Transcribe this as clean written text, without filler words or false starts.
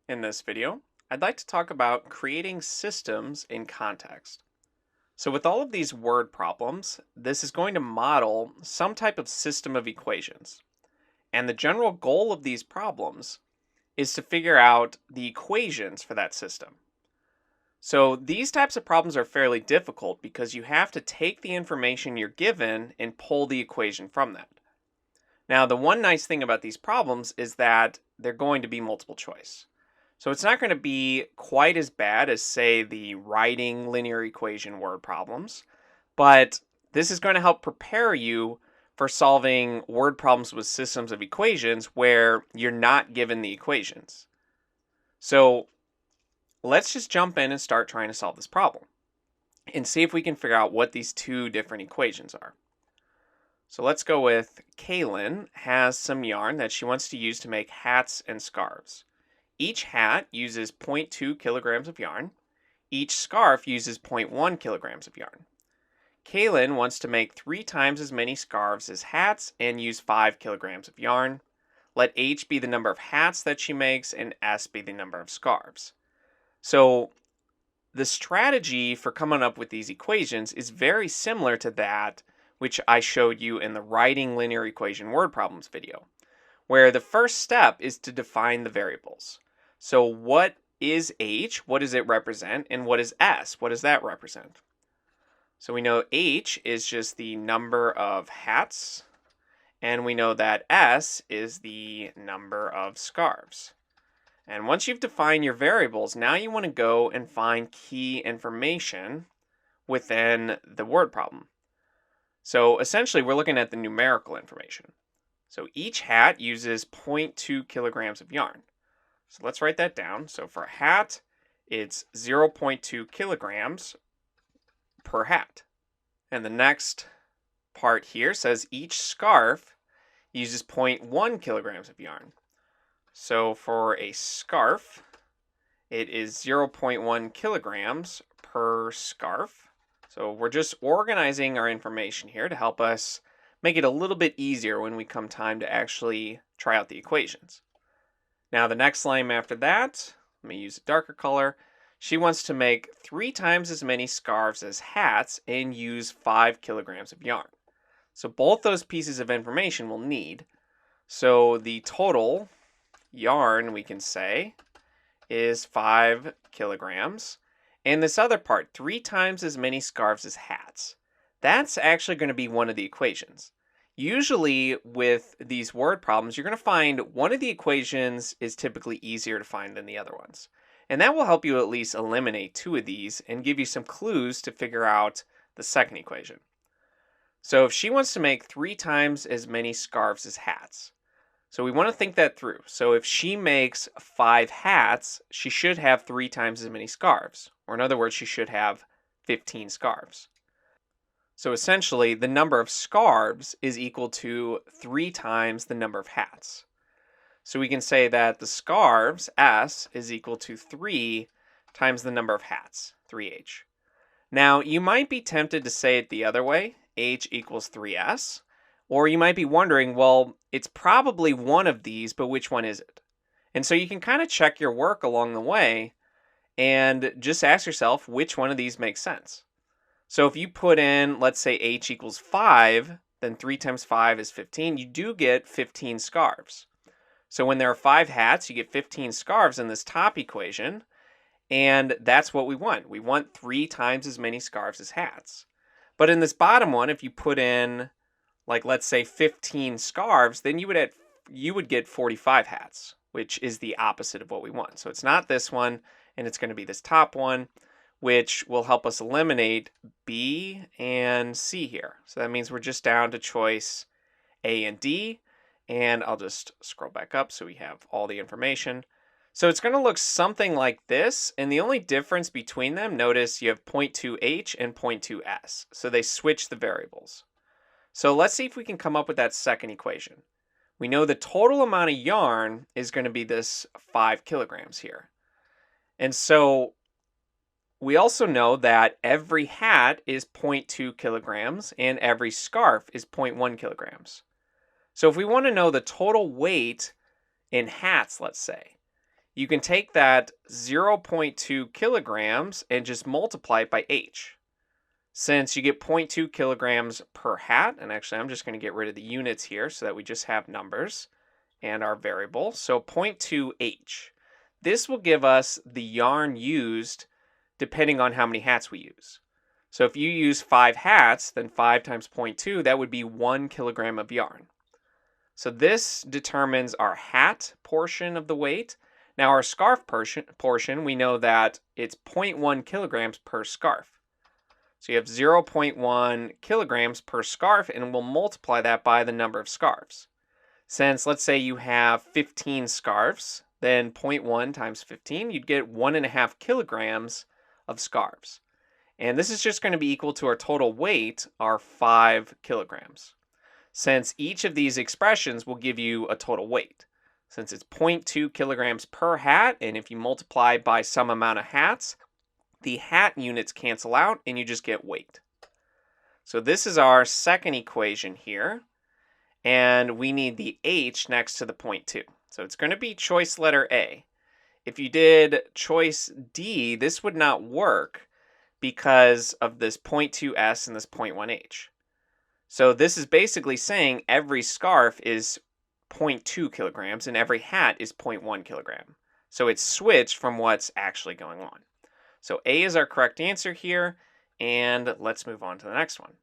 In this video, I'd like to talk about creating systems in context. So with all of these word problems, this is going to model some type of system of equations. And the general goal of these problems is to figure out the equations for that system. So these types of problems are fairly difficult because you have to take the information you're given and pull the equation from that. Now, the one nice thing about these problems is that they're going to be multiple choice. So it's not going to be quite as bad as, say, the writing linear equation word problems, but this is going to help prepare you for solving word problems with systems of equations where you're not given the equations. So let's just jump in and start trying to solve this problem and see if we can figure out what these two different equations are. So let's go with Kaylin has some yarn that she wants to use to make hats and scarves. Each hat uses 0.2 kilograms of yarn. Each scarf uses 0.1 kilograms of yarn. Kaylin wants to make 3 times as many scarves as hats and use 5 kilograms of yarn. Let H be the number of hats that she makes and S be the number of scarves. So the strategy for coming up with these equations is very similar to that which I showed you in the writing linear equation word problems video, where the first step is to define the variables. So what is H? What does it represent? And what is S? What does that represent? So we know H is just the number of hats, and we know that S is the number of scarves. And once you've defined your variables, now you want to go and find key information within the word problem. So essentially, we're looking at the numerical information. So each hat uses 0.2 kilograms of yarn. So let's write that down. So for a hat, it's 0.2 kilograms per hat. And the next part here says each scarf uses 0.1 kilograms of yarn. So for a scarf, it is 0.1 kilograms per scarf. So we're just organizing our information here to help us make it a little bit easier when we come time to actually try out the equations. Now the next line after that, let me use a darker color. She wants to make 3 times as many scarves as hats and use 5 kilograms of yarn. So both those pieces of information we'll need. So the total yarn, we can say, is 5 kilograms. And this other part, 3 times as many scarves as hats. That's actually going to be one of the equations. Usually with these word problems, you're going to find one of the equations is typically easier to find than the other ones. And that will help you at least eliminate 2 of these and give you some clues to figure out the second equation. So if she wants to make 3 times as many scarves as hats, so we want to think that through. So if she makes 5 hats, she should have 3 times as many scarves. Or in other words, she should have 15 scarves. So essentially, the number of scarves is equal to 3 times the number of hats. So we can say that the scarves, S, is equal to 3 times the number of hats, 3H. Now, you might be tempted to say it the other way, H equals 3S. Or you might be wondering, well, it's probably one of these, but which one is it? And so you can kind of check your work along the way and just ask yourself which one of these makes sense. So if you put in, let's say H equals 5, then 3 times 5 is 15. You do get 15 scarves. So when there are 5 hats, you get 15 scarves in this top equation. And that's what we want. We want 3 times as many scarves as hats. But in this bottom one, if you put in, like, let's say 15 scarves, then you would get 45 hats, which is the opposite of what we want. So it's not this one, and it's going to be this top one, which will help us eliminate B and C here. So that means we're just down to choice A and D, and I'll just scroll back up so we have all the information. So it's going to look something like this, and the only difference between them, notice you have 0.2H and 0.2S. So they switch the variables. So let's see if we can come up with that second equation. We know the total amount of yarn is going to be this 5 kilograms here. And so we also know that every hat is 0.2 kilograms and every scarf is 0.1 kilograms. So if we want to know the total weight in hats, let's say, you can take that 0.2 kilograms and just multiply it by h. Since you get zero point 0.2 kilograms per hat, and actually I'm just going to get rid of the units here so that we just have numbers and our variable. So 0.2 h. This will give us the yarn used depending on how many hats we use. So if you use 5 hats, then 5 times 0.2, that would be 1 kilogram of yarn. So this determines our hat portion of the weight. Now our scarf portion, we know that it's 0.1 kilograms per scarf. So you have 0.1 kilograms per scarf, and we'll multiply that by the number of scarves. Since let's say you have 15 scarves, then 0.1 times 15, you'd get 1.5 kilograms of scarves. And this is just going to be equal to our total weight, our 5 kilograms. Since each of these expressions will give you a total weight. Since it's 0.2 kilograms per hat, and if you multiply by some amount of hats, the hat units cancel out and you just get weight. So this is our second equation here. And we need the h next to the 0.2. So it's going to be choice letter A. If you did choice D, this would not work because of this 0.2s and this 0.1h. So this is basically saying every scarf is 0.2 kilograms and every hat is 0.1 kilogram. So it's switched from what's actually going on. So A is our correct answer here, and let's move on to the next one.